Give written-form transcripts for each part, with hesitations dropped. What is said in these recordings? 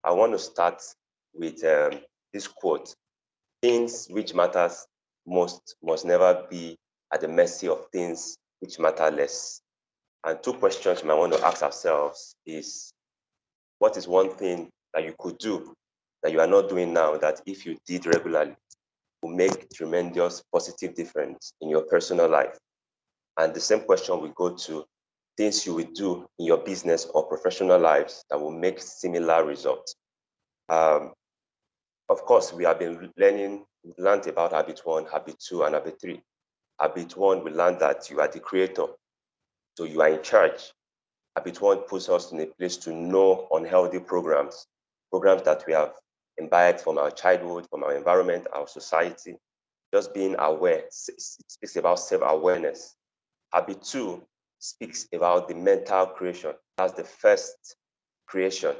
I want to start with this quote: "Things which matters most must never be at the mercy of things which matter less." And two questions we might want to ask ourselves is, what is one thing that you could do that you are not doing now that if you did regularly will make tremendous positive difference in your personal life? And the same question will go to things you will do in your business or professional lives that will make similar results. Um, of course, we have been learned about habit one, habit two, and habit three. Habit one, we learned that you are the creator, so you are in charge. Habit one puts us in a place to know unhealthy programs that we have imbibed from our childhood, from our environment, our society. Just being aware, it speaks about self-awareness. Habit two speaks about the mental creation. That's the first creation.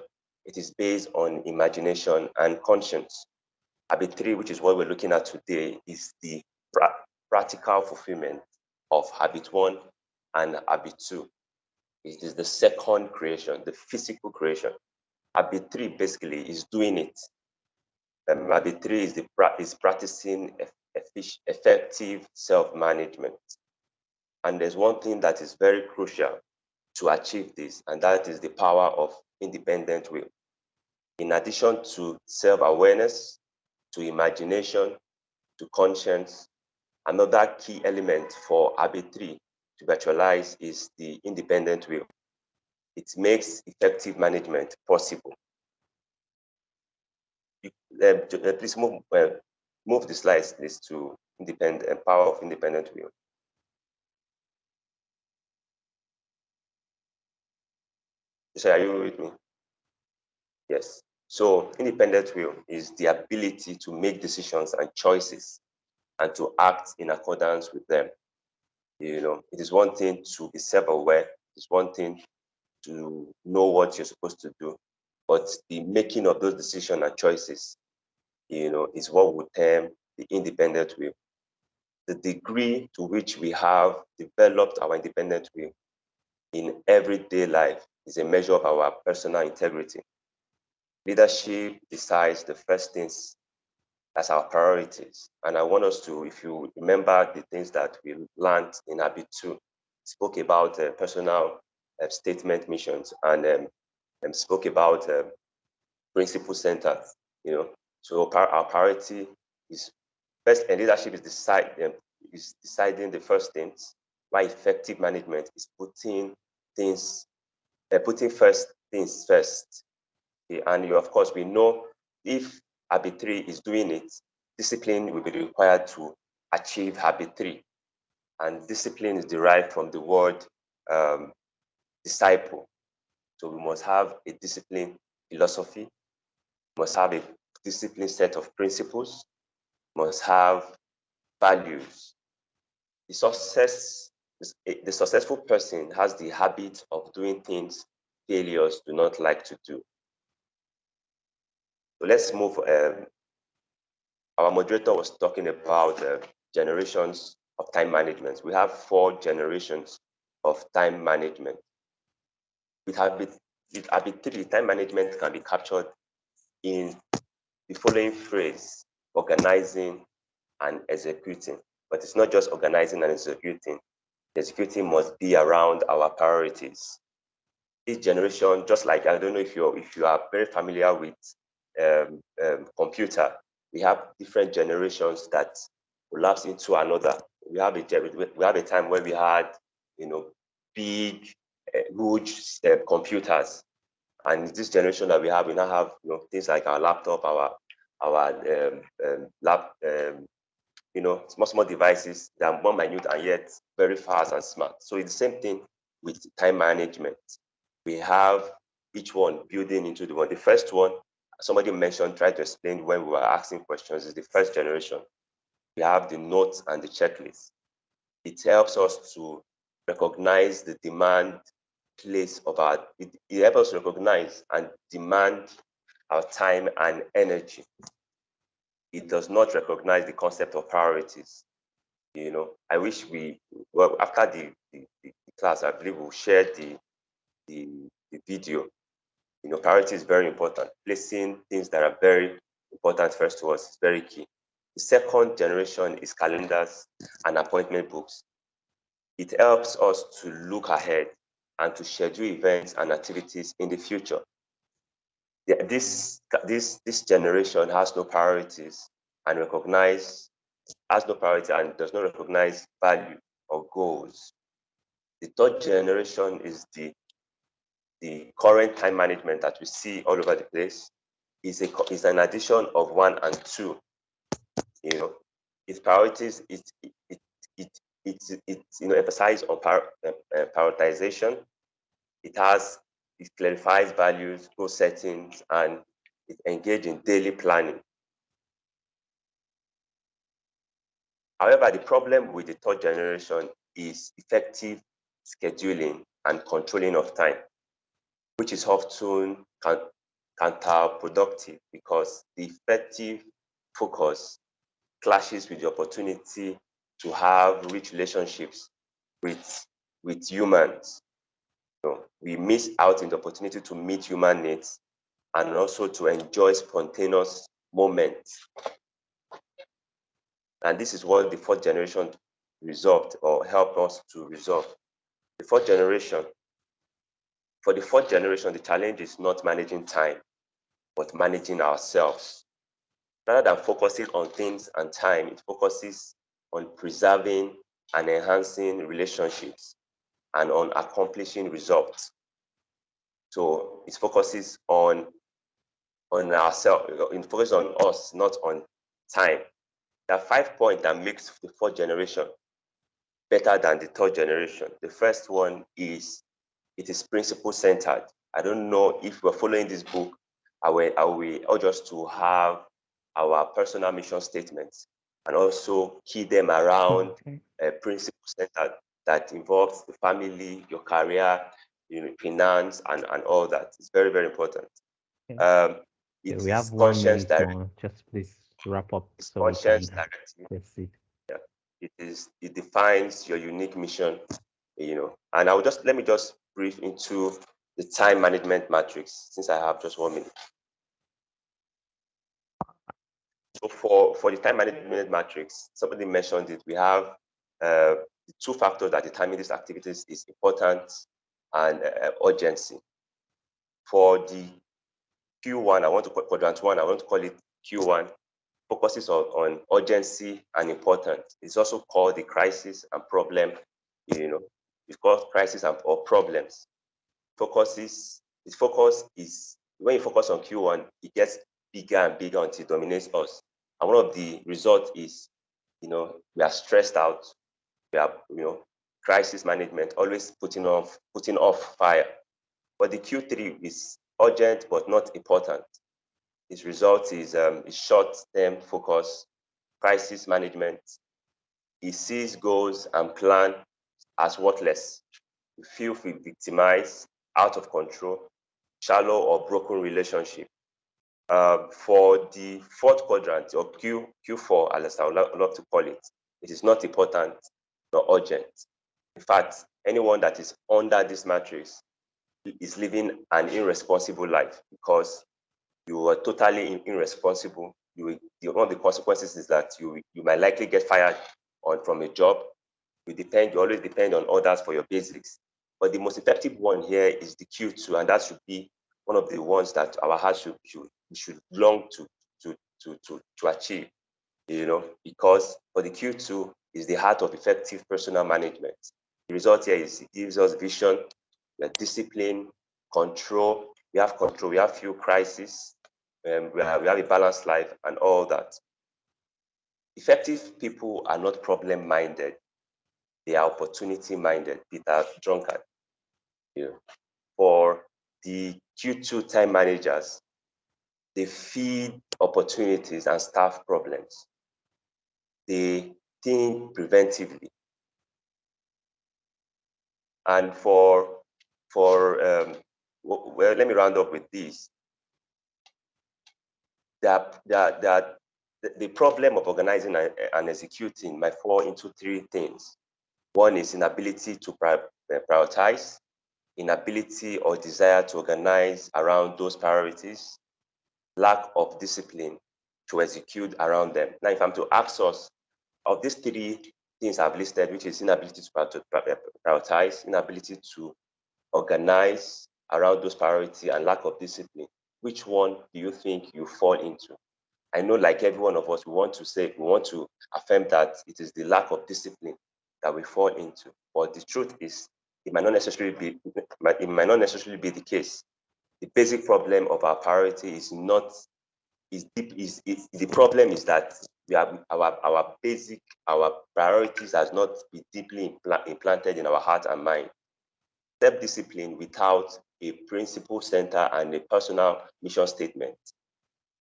It is based on imagination and conscience. Habit three, which is what we're looking at today, is the practical fulfillment of habit one and habit two. It is the second creation, the physical creation. Habit three basically is doing it. Habit three is practicing effective self-management. And there's one thing that is very crucial to achieve this, and that is the power of independent will. In addition to self-awareness, to imagination, to conscience, another key element for habit three to virtualize is the independent will. It makes effective management possible. Please move the slides, please, to independent power of independent will. So, are you with me? Yes. So, independent will is the ability to make decisions and choices and to act in accordance with them. It is one thing to be self-aware. It's one thing to know what you're supposed to do, but the making of those decisions and choices, is what we term the independent will. The degree to which we have developed our independent will in everyday life is a measure of our personal integrity. Leadership decides the first things as our priorities. And I want us to, if you remember the things that we learned in habit two, spoke about personal statement missions and spoke about principle centers. So our priority is first, and leadership is deciding the first things, while effective management is putting first things first. Okay, and of course, we know if habit three is doing it, discipline will be required to achieve habit three. And discipline is derived from the word disciple. So we must have a discipline philosophy, must have a disciplined set of principles, must have values. The successful person has the habit of doing things failures do not like to do. So let's move. Our moderator was talking about generations of time management. We have 4 generations of time management. With habit 3, time management can be captured in the following phrase: organizing and executing. But it's not just organizing and executing. The executing must be around our priorities. Each generation, just like, I don't know if you are very familiar with computer, we have different generations that collapse into another. We have a time where we had, big, huge computers, and this generation that we now have, things like our laptop, our lap, small devices that are more minute and yet very fast and smart. So it's the same thing with time management. We have each one building into the one. The first one, somebody mentioned, tried to explain when we were asking questions, is the first generation. We have the notes and the checklist. It helps us to recognize the demand place of it helps us recognize and demand our time and energy. It does not recognize the concept of priorities. I wish after the class, I believe we'll share the video Priority is very important. Placing things that are very important first to us is very key. The second generation is calendars and appointment books. It helps us to look ahead and to schedule events and activities in the future. This generation has no priorities and has no priority and does not recognize value or goals. The third generation is the current time management that we see all over the place. Is an addition of 1 and 2. Its priorities it emphasizes on prioritization. It clarifies values, goal settings, and it engages in daily planning. However, the problem with the third generation is effective scheduling and controlling of time, which is often counterproductive because the effective focus clashes with the opportunity to have rich relationships with humans. We miss out on the opportunity to meet human needs and also to enjoy spontaneous moments. And this is what the fourth generation resolved or helped us to resolve. For the fourth generation, the challenge is not managing time, but managing ourselves. Rather than focusing on things and time, it focuses on preserving and enhancing relationships and on accomplishing results. So it focuses on ourselves, it focuses on us, not on time. There are 5 points that makes the fourth generation better than the third generation. The first one is it is principle centered. I don't know if we're following this book, or just to have our personal mission statements and also key them around principle centered that involves the family, your career, finance, and all that. It's very, very important. We have 1 minute more. Just please wrap up It's so we conscience can directive. proceed. Yeah. It defines your unique mission, And let me just brief into the time management matrix since I have just 1 minute. So for the time management matrix, somebody mentioned it. We have the 2 factors that determine these activities is importance and urgency. For the Q1, quadrant 1, I want to call it Q1, focuses on urgency and importance. It's also called the crisis and problem, it's called crisis or problems. Its focus is, when you focus on Q1, it gets bigger and bigger until it dominates us. And one of the results is, we are stressed out. We are, crisis management, always putting off fire. But the Q3 is urgent but not important. Its result is short-term focus, crisis management. It sees goals and plan as worthless. You feel victimized, out of control, shallow or broken relationship. For the fourth quadrant, or Q4, as I would love to call it, it is not important nor urgent. In fact, anyone that is under this matrix is living an irresponsible life because you are totally irresponsible. One of the consequences is that you might likely get fired from a job. You always depend on others for your basics. But the most effective one here is the Q2, and that should be one of the ones that our heart should long to achieve. Because for the Q2 is the heart of effective personal management. The result here is it gives us vision, discipline, control. We have control. We have few crises. We have a balanced life and all that. Effective people are not problem-minded. They are opportunity-minded. Peter Drunkard. For the Q2 time managers, they feed opportunities and staff problems. They think preventively. And let me round up with this. The problem of organizing and executing might fall into 3 things. One is inability to prioritize, inability or desire to organize around those priorities, lack of discipline to execute around them. Now, if I'm to ask us, of these three things I've listed, which is inability to prioritize, inability to organize around those priorities, and lack of discipline, which one do you think you fall into? I know, like every one of us, we want to affirm that it is the lack of discipline that we fall into. But the truth is, it might not necessarily be the case. The basic problem of our priority is not is deep. The problem is that we have our priorities has not been deeply implanted in our heart and mind. Self-discipline without a principle center and a personal mission statement,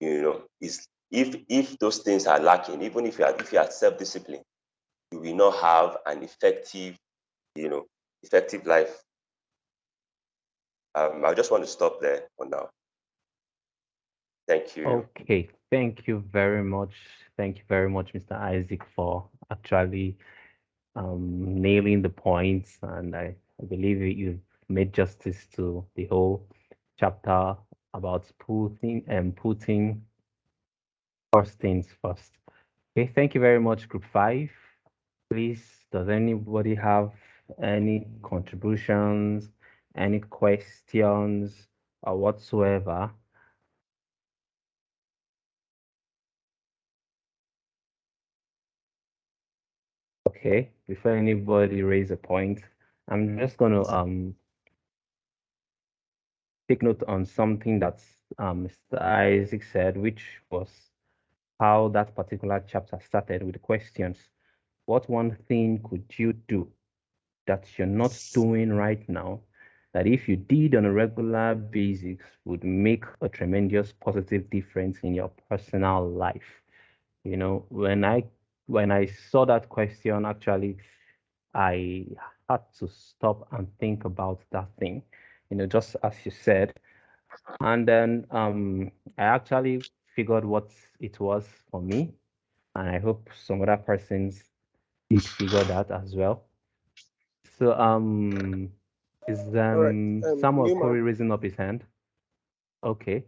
is if those things are lacking, even if you are self-disciplined, you will not have an effective life. I just want to stop there for now. Thank you. Okay, thank you very much. Thank you very much, Mr. Isaac, for actually nailing the points, and I believe you've made justice to the whole chapter about putting first things first. Okay, thank you very much, Group 5. Please, does anybody have any contributions, any questions, or whatsoever? Okay, before anybody raise a point, I'm just going to take note on something that Mr. Isaac said, which was how that particular chapter started with questions. What one thing could you do that you're not doing right now that if you did on a regular basis would make a tremendous positive difference in your personal life? When I saw that question, actually, I had to stop and think about that thing, just as you said. And then I actually figured what it was for me, and I hope some other persons did figure that as well. So is All right. Samuel Newman. Corey raising up his hand? Okay.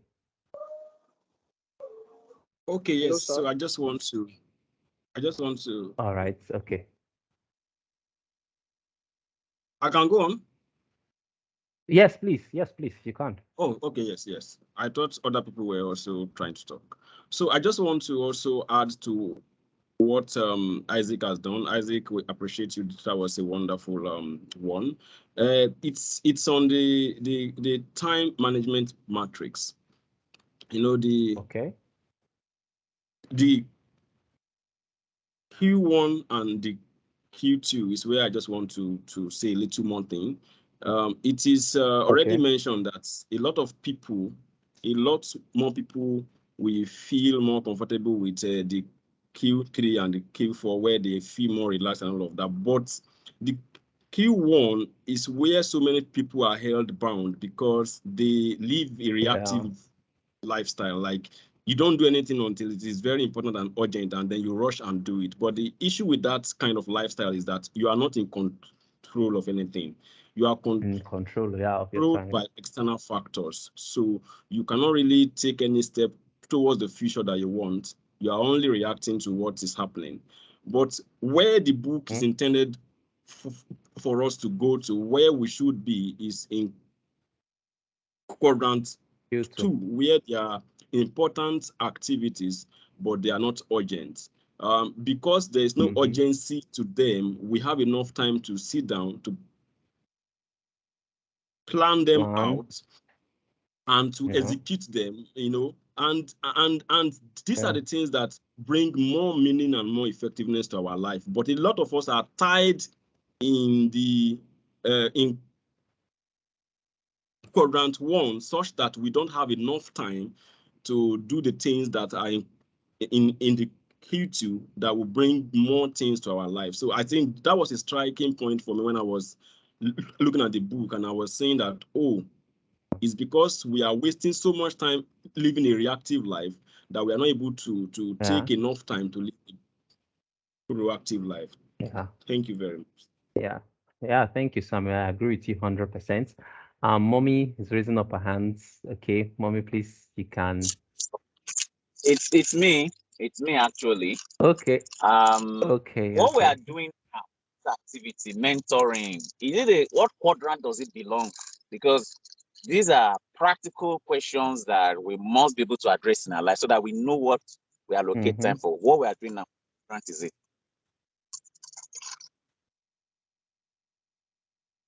Okay, Hello, yes. sir. So I just want to. All right. Okay. I can go on. Yes, please. Yes, please. You can. Oh, okay. Yes. I thought other people were also trying to talk. So I just want to also add to what Isaac has done. Isaac, we appreciate you. That was a wonderful one. It's on the time management matrix. Okay. The Q1 and the Q2 is where I just want to say a little more thing. It is already mentioned that a lot more people will feel more comfortable with the Q3 and the Q4, where they feel more relaxed and all of that. But the Q1 is where so many people are held bound because they live a reactive lifestyle. Like, you don't do anything until it is very important and urgent, and then you rush and do it. But the issue with that kind of lifestyle is that you are not in control of anything. You are in control, of your time. by external factors. So you cannot really take any step towards the future that you want. You are only reacting to what is happening. But where the book is intended for us to go to, where we should be, is in quadrant 2, where there are important activities, but they are not urgent. Because there is no urgency to them, we have enough time to sit down, to plan them out, and to execute them, and these are the things that bring more meaning and more effectiveness to our life. But a lot of us are tied in in quadrant 1, such that we don't have enough time to do the things that are in the Q2 that will bring more things to our life. So I think that was a striking point for me when I was looking at the book, and I was saying that, it's because we are wasting so much time living a reactive life that we are not able to take enough time to live a proactive life. Yeah. Thank you very much. Yeah. Thank you, Samuel. I agree with you 100%. Mommy is raising up her hands. Okay, Mommy, please, you can. It's me. It's me actually. Okay. Okay. What we okay. are doing now, this activity, mentoring, what quadrant does it belong? Because these are practical questions that we must be able to address in our life so that we know what we allocate time for. What we are doing now, what quadrant is it?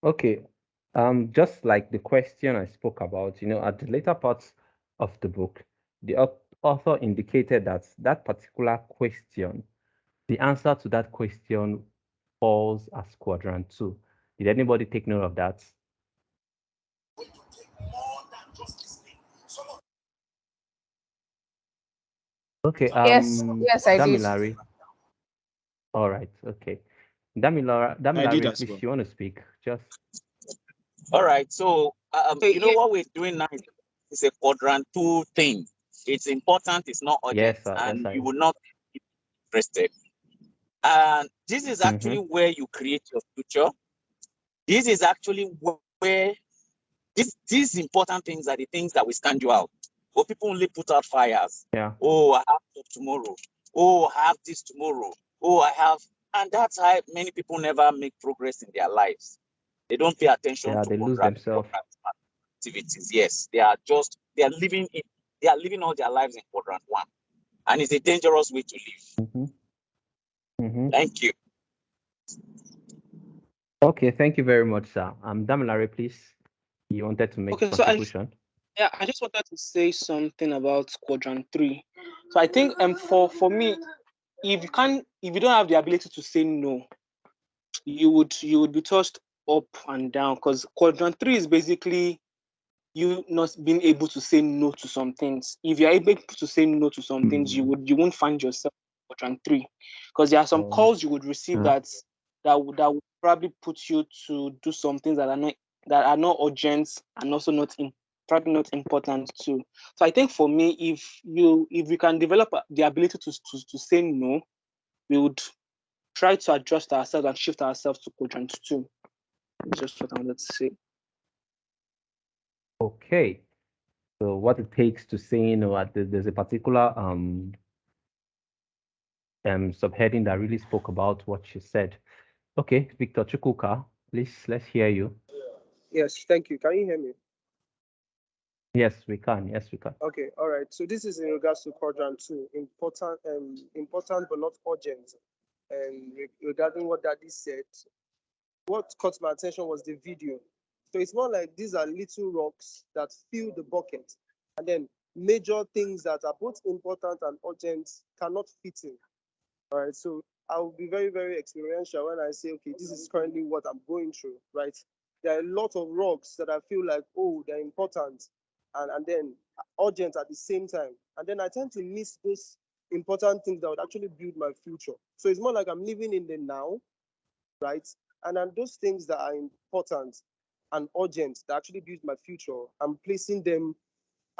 Okay. Just like the question I spoke about, at the later parts of the book, the author indicated that that particular question, the answer to that question falls as quadrant 2. Did anybody take note of that? Okay. Yes, I did. Damilare. All right. Okay. Damilare, please, well. You want to speak? Just. All right. So, what we're doing now is a quadrant 2 thing. It's important. It's not urgent, Yes, sir, and yes, you will not be interested. And this is actually where you create your future. This is actually where these important things are the things that will stand you out. But people only put out fires. Yeah. Oh, I have to tomorrow. Oh, I have this tomorrow. Oh, I have, and that's how many people never make progress in their lives. They don't pay attention to they lose themselves. Activities. Yes, they are living all their lives in quadrant 1, and it's a dangerous way to live. Thank you. Okay, thank you very much, sir. Damilare, please. You wanted to make a contribution? So I just wanted to say something about quadrant 3. So I think for me, if you don't have the ability to say no, you would be tossed up and down, because quadrant 3 is basically you not being able to say no to some things. If you're able to say no to some things, you won't find yourself in quadrant 3, because there are some calls you would receive that would probably put you to do some things that are not urgent and also probably not important too. So I think for me, if we can develop the ability to say no, we would try to adjust ourselves and shift ourselves to quadrant 2. That's just what I wanted to say. Okay. So what it takes to say there's a particular subheading that really spoke about what you said. Okay, Victor Chukwuka, please, let's hear you. Yes, thank you. Can you hear me? Yes, we can. Yes, we can. Okay, all right. So this is in regards to quadrant 2, important but not urgent. And regarding what Daddy said, what caught my attention was the video. So it's more like these are little rocks that fill the bucket, and then major things that are both important and urgent cannot fit in. All right. So I will be very, very experiential when I say, okay, this is currently what I'm going through, right? There are a lot of rocks that I feel like, oh, they're important and then urgent at the same time. And then I tend to miss those important things that would actually build my future. So it's more like I'm living in the now, right? And then those things that are important and urgent that actually build my future, I'm placing them,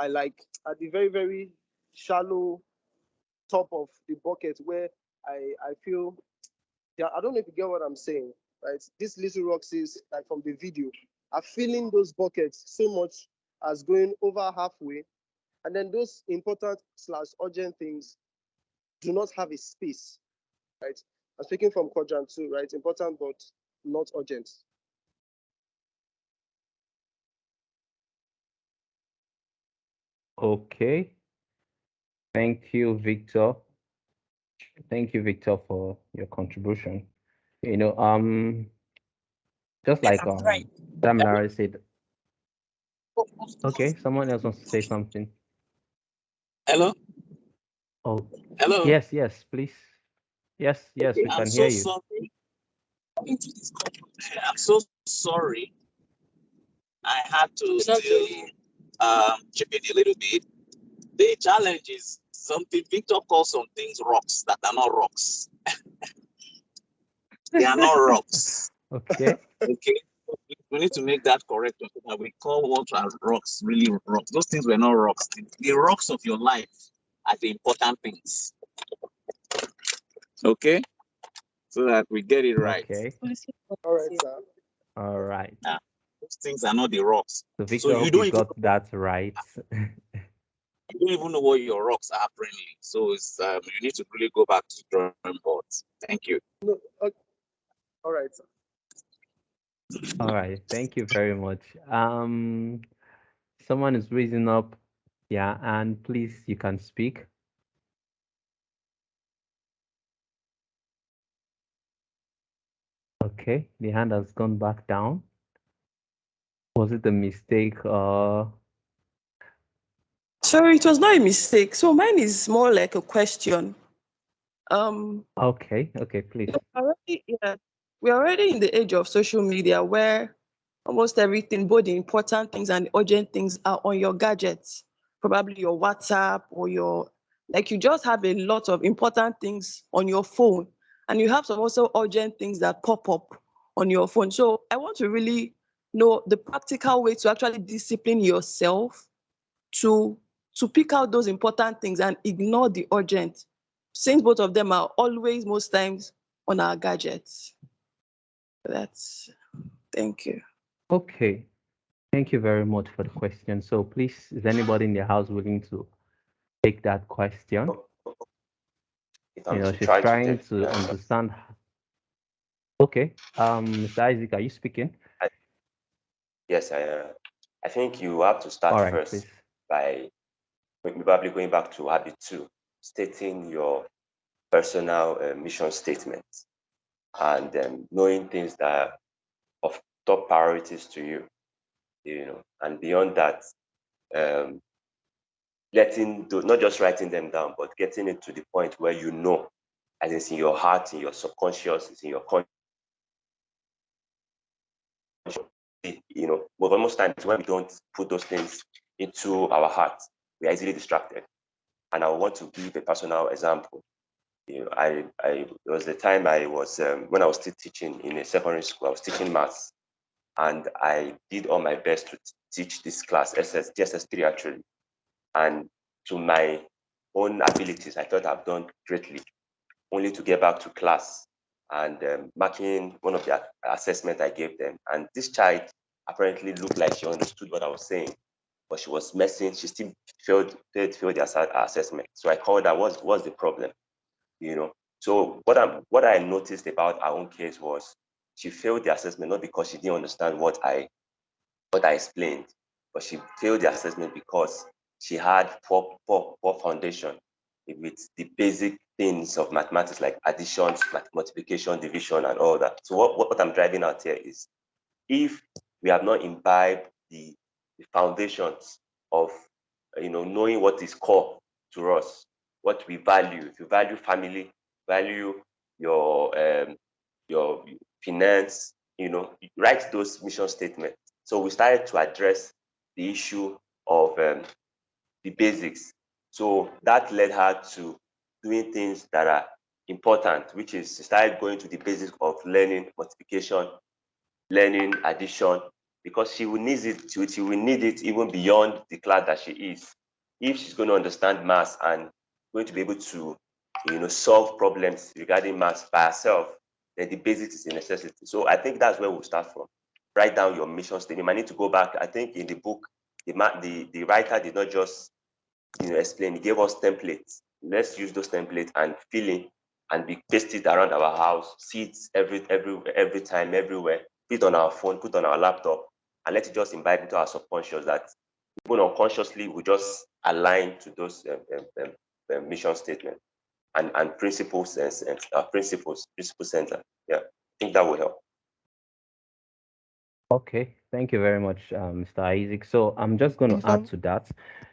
at the very, very shallow top of the bucket where I feel, I don't know if you get what I'm saying, right? This little rocks is like from the video are filling those buckets so much as going over halfway, and then those important / urgent things do not have a space, right? I'm speaking from quadrant 2, right? Important but not urgent. Okay. Thank you, Victor. Thank you, Victor, for your contribution. Just like Damilare said. Okay, someone else wants to say something. Hello? Oh, hello. Yes, please. Yes, we can hear you. Sorry. I'm so sorry. I had to still chip in a little bit. The challenge is something Victor calls some things rocks that are not rocks. They are not rocks. Okay. Okay. We need to make that correct so that we call what are rocks really rocks. Those things were not rocks. The rocks of your life are the important things. Okay? So that we get it right. Okay. All right, sir. All right. those things are not the rocks. So Victor, So you hope don't you even got that right. you don't even know what your rocks are apparently. So it's you need to really go back to the drawing boards. Thank you. No, all right. All right, thank you very much. Someone is raising up, yeah, and please, you can speak. Okay, the hand has gone back down. Was it a mistake? Sorry, it was not a mistake. So mine is more like a question. Okay, please. We're already in the age of social media where almost everything, both the important things and the urgent things, are on your gadgets. Probably your WhatsApp or you just have a lot of important things on your phone, and you have some also urgent things that pop up on your phone. So I want to really know the practical way to actually discipline yourself to pick out those important things and ignore the urgent, since both of them are always most times on our gadgets. Thank you. Okay, thank you very much for the question. So please, is anybody in the house willing to take that question? If I'm to She's try to trying take to the answer. understand. Okay, Mr. Isaac, are you speaking? Yes, I think you have to start All right, first please. by probably going back to habit 2, stating your personal mission statement, and knowing things that are of top priorities to you, and beyond that, not just writing them down, but getting it to the point where as it's in your heart, in your subconscious, it's in your conscious. But most times when we don't put those things into our hearts, we are easily distracted. And I want to give a personal example. There was the time I was when I was still teaching in a secondary school. I was teaching maths, and I did all my best to teach this class, GSS3 actually. And to my own abilities, I thought I've done greatly, only to get back to class and marking one of the assessment I gave them. And this child apparently looked like she understood what I was saying, but she was messing. She still failed the assessment. So I called her. What's the problem? So what I noticed about our own case was she failed the assessment not because she didn't understand what I explained, but she failed the assessment because she had poor foundation with the basic things of mathematics like addition, multiplication, division, and all that. So what I'm driving out here is, if we have not imbibed the foundations of knowing what is core to us, what we value. If you value family, value your finance, write those mission statements. So we started to address the issue of the basics. So that led her to doing things that are important, which is she started going to the basics of learning multiplication, learning addition, because she will need it. She will need it even beyond the class that she is. If she's going to understand maths and going to be able to, solve problems regarding maths by herself, then the basics is a necessity. So I think that's where we'll start from. Write down your mission statement. You might need to go back. I think in the book, the writer did not just explain. He gave us templates. Let's use those templates and fill in and be paste it around our house. See it every time, everywhere. Put it on our phone, put it on our laptop, and let it just imbibe into our subconscious that even unconsciously we just align to those mission statements and principles and principle center. Yeah, I think that will help. Okay, thank you very much, Mr. Isaac. So I'm just going to add to that.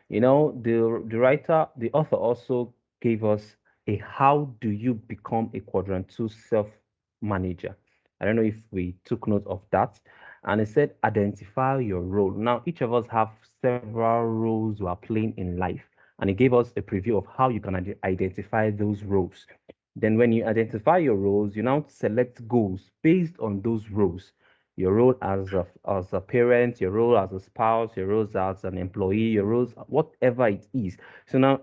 The author also gave us a how do you become a quadrant 2 self-manager. I don't know if we took note of that. And it said identify your role. Now, each of us have several roles we are playing in life. And it gave us a preview of how you can identify those roles. Then when you identify your roles, you now select goals based on those roles. Your role as a parent, your role as a spouse, your role as an employee, your roles, whatever it is. So now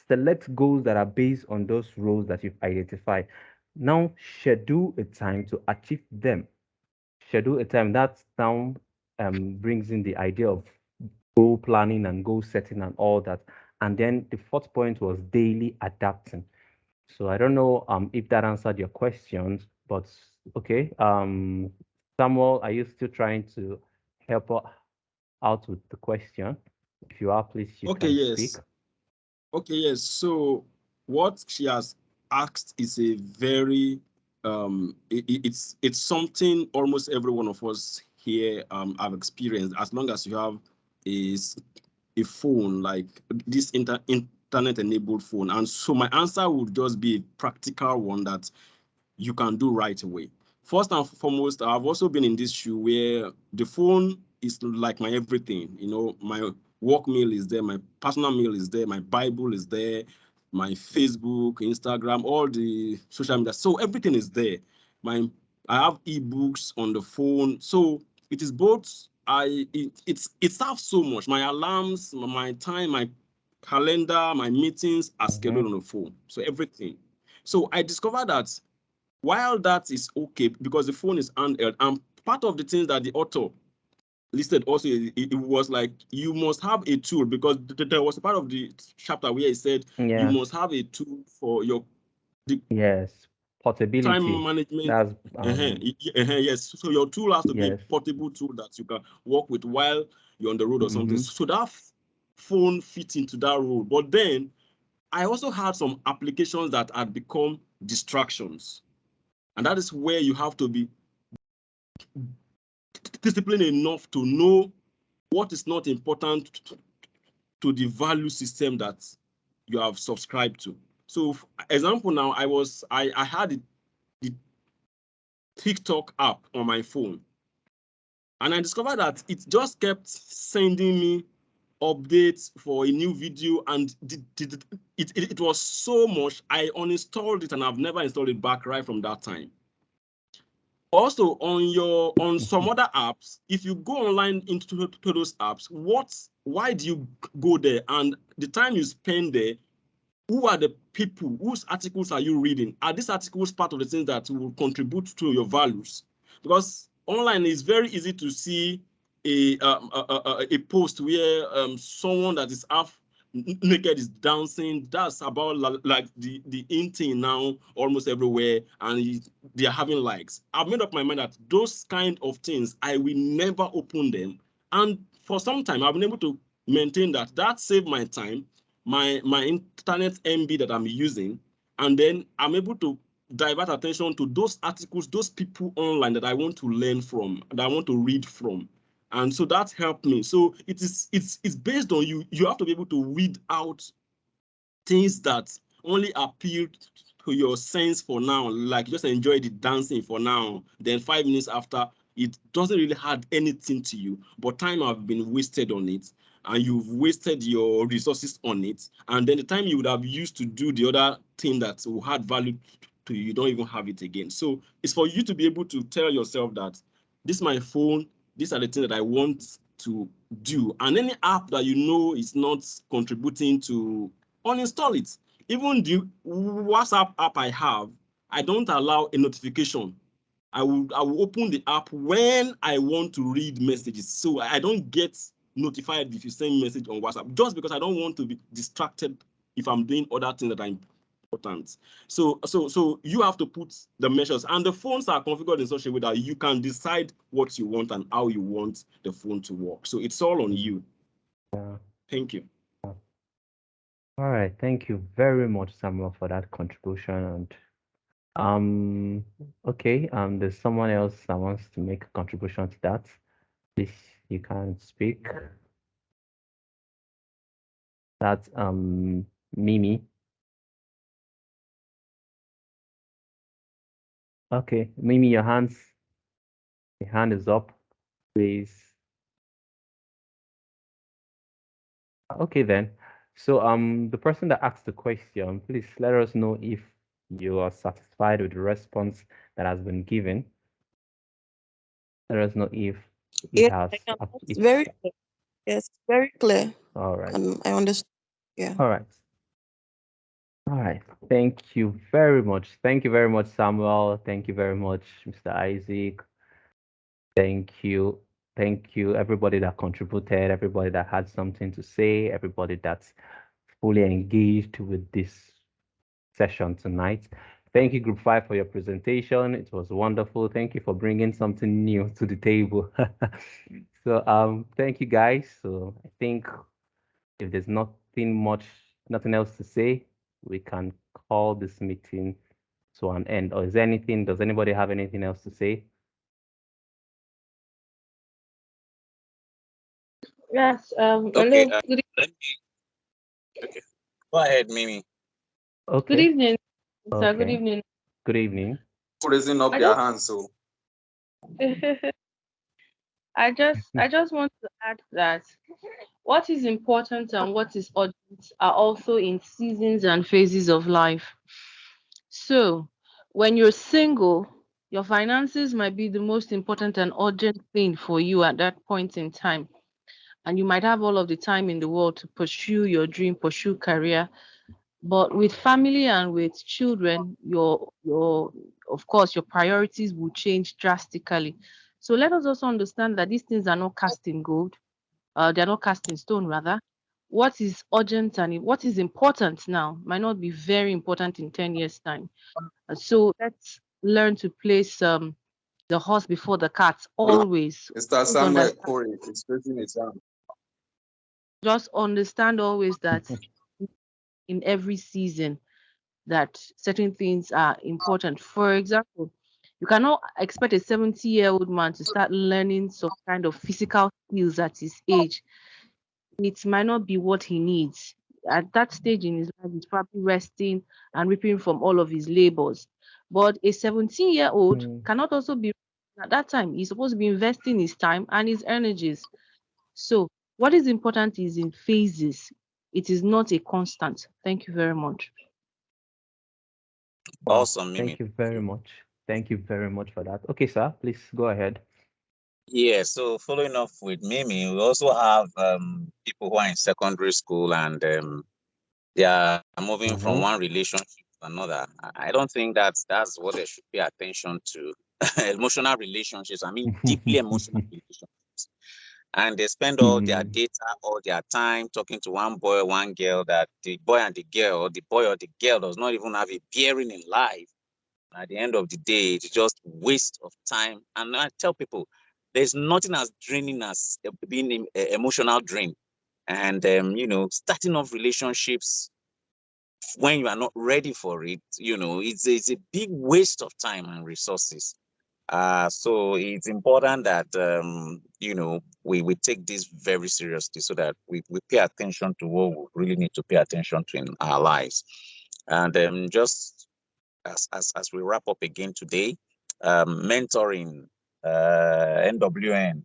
select goals that are based on those roles that you've identified. Now schedule a time to achieve them. Schedule a time. That's now brings in the idea of goal planning and goal setting and all that. And then the fourth point was daily adapting. So I don't know if that answered your questions, but okay. Samuel, are you still trying to help out with the question? If you are, please, you Okay, can yes. speak. Okay, yes. So what she has asked is a very it's something almost every one of us here have experienced. As long as you have a phone like this internet enabled phone, and so my answer would just be a practical one that you can do right away. First and foremost, I've also been in this shoe where the phone is like my everything. You know, my work mail is there, my personal mail is there, my Bible is there, my Facebook, Instagram, all the social media. So everything is there. I have ebooks on the phone. So it is both. It serves so much. My alarms, my time, my calendar, my meetings are scheduled on the phone. So everything. So I discovered that while that is okay because the phone is handheld, and part of the things that the author listed also, it was like you must have a tool, because there was a part of the chapter where he said you must have a tool for your Yes, portability. time management. That's Yes, so your tool has to be a yes. portable tool that you can work with while you're on the road or something. So that phone fits into that role. But then I also had some applications that had become distractions. And that is where you have to be disciplined enough to know what is not important to the value system that you have subscribed to. So, example now, I had the TikTok app on my phone, and I discovered that it just kept sending me updates for a new video, and it was so much. I uninstalled it and I've never installed it back right from that time. Also, on some other apps, if you go online into those apps, why do you go there? And the time you spend there, who are the people? Whose articles are you reading? Are these articles part of the things that will contribute to your values? Because online is very easy to see a post where someone that is half naked is dancing. That's about like the in thing now almost everywhere, and they are having likes. I've made up my mind that those kind of things I will never open them, and for some time I've been able to maintain that saved my time, my internet MB that I'm using, and then I'm able to divert attention to those articles, those people online that I want to learn from, that I want to read from. And so that helped me. So it's based on you. You have to be able to weed out things that only appeal to your sense for now, like just enjoy the dancing for now. Then 5 minutes after, it doesn't really add anything to you, but time have been wasted on it, and you've wasted your resources on it. And then the time you would have used to do the other thing that will add value to you, you don't even have it again. So it's for you to be able to tell yourself that this is my phone, these are the things that I want to do. And any app that you know is not contributing to, uninstall it. Even the WhatsApp app I have, I don't allow a notification. I will open the app when I want to read messages. So I don't get notified if you send message on WhatsApp, just because I don't want to be distracted if I'm doing other things that are important. So you have to put the measures, and the phones are configured in such a way that you can decide what you want and how you want the phone to work. So it's all on you. Yeah. Thank you. All right, thank you very much, Samuel, for that contribution. And okay, there's someone else that wants to make a contribution to that. Please, you can speak. That's Mimi. Okay, Mimi, your hand is up, please. Okay then. So the person that asked the question, please let us know if you are satisfied with the response that has been given. Let us know if it Yes, has. I am. It's very clear. Yes, very clear. All right. I understand. Yeah. All right. All right. Thank you very much. Thank you very much, Samuel. Thank you very much, Mr. Isaac. Thank you, Thank you, everybody that contributed, everybody that had something to say, everybody that's fully engaged with this session tonight. Thank you, Group 5, for your presentation. It was wonderful. Thank you for bringing something new to the table. So, thank you, guys. So I think if there's nothing else to say, we can call this meeting to an end. Or does anybody have anything else to say? Yes. Okay, Hello. Good, let me, okay. Go ahead, Mimi. good Okay. evening, sir. Good Okay. evening. Good evening. Raising up I their just, hands, so I just want to add that what is important and what is urgent are also in seasons and phases of life. So, when you're single, your finances might be the most important and urgent thing for you at that point in time. And you might have all of the time in the world to pursue your dream, pursue career. But with family and with children, your of course your priorities will change drastically. So let us also understand that these things are not cast in gold. They are not cast in stone, rather. What is urgent and what is important now might not be very important in 10 years' time. So let's learn to place the horse before the cart always. Mr. Always Samuel understand, Corey is raising his hand. just understand always that in every season that certain things are important. For example, you cannot expect a 70-year-old man to start learning some kind of physical skills at his age. It might not be what he needs. At that stage in his life, he's probably resting and reaping from all of his labors. But a 17-year-old Mm. cannot also be at that time. He's supposed to be investing his time and his energies. So what is important is in phases. It is not a constant. Thank you very much. Wow. Awesome, Mimi. Thank you very much. Thank you very much for that. Okay, sir, please go ahead. Yeah, so following up with Mimi, we also have people who are in secondary school and they are moving from one relationship to another. I don't think that's what they should pay attention to. Emotional relationships, I mean deeply emotional relationships. And they spend all their data, all their time talking to one boy or one girl that the boy and the girl, or the boy or the girl does not even have a bearing in life. At the end of the day, it's just waste of time. And I tell people, there's nothing as draining as being emotional drain. And starting off relationships when you are not ready for it, it's a big waste of time and resources. So it's important that we take this very seriously so that we pay attention to what we really need to pay attention to in our lives. And just as we wrap up again today, mentoring, NWN,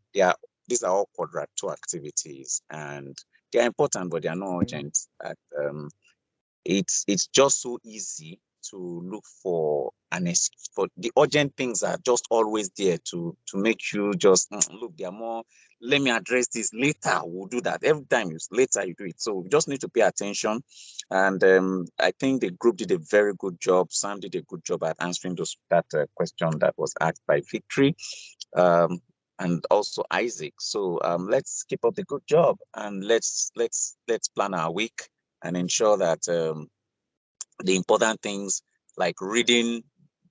these are all quadrant 2 activities, and they are important, but they are not urgent. It's just so easy to look for for the urgent things are just always there to make you just look, they are more, let me address this later, we'll do that. Every time later you do it. So we just need to pay attention. And I think the group did a very good job. Sam did a good job at answering that question that was asked by Victory, and also Isaac. So let's keep up the good job, and let's plan our week and ensure that the important things like reading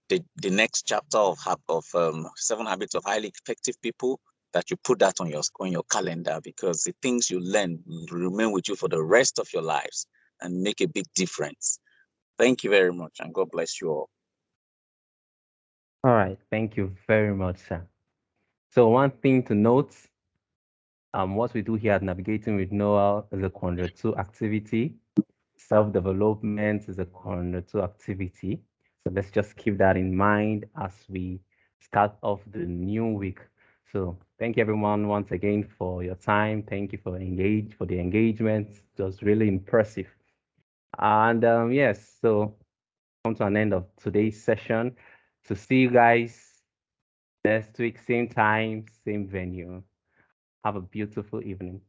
the next chapter of 7 Habits of Highly Effective People, that you put that on your calendar, because the things you learn will remain with you for the rest of your lives and make a big difference. Thank you very much, and God bless you all. All right. Thank you very much, sir. So one thing to note, what we do here at Navigating with Noel is a quadrant 2 activity. Self-development is a quadrant 2 activity. So let's just keep that in mind as we start off the new week. So thank you everyone once again for your time. Thank you for the engagement. It was really impressive. And yes, so come to an end of today's session. So see you guys next week, same time, same venue. Have a beautiful evening.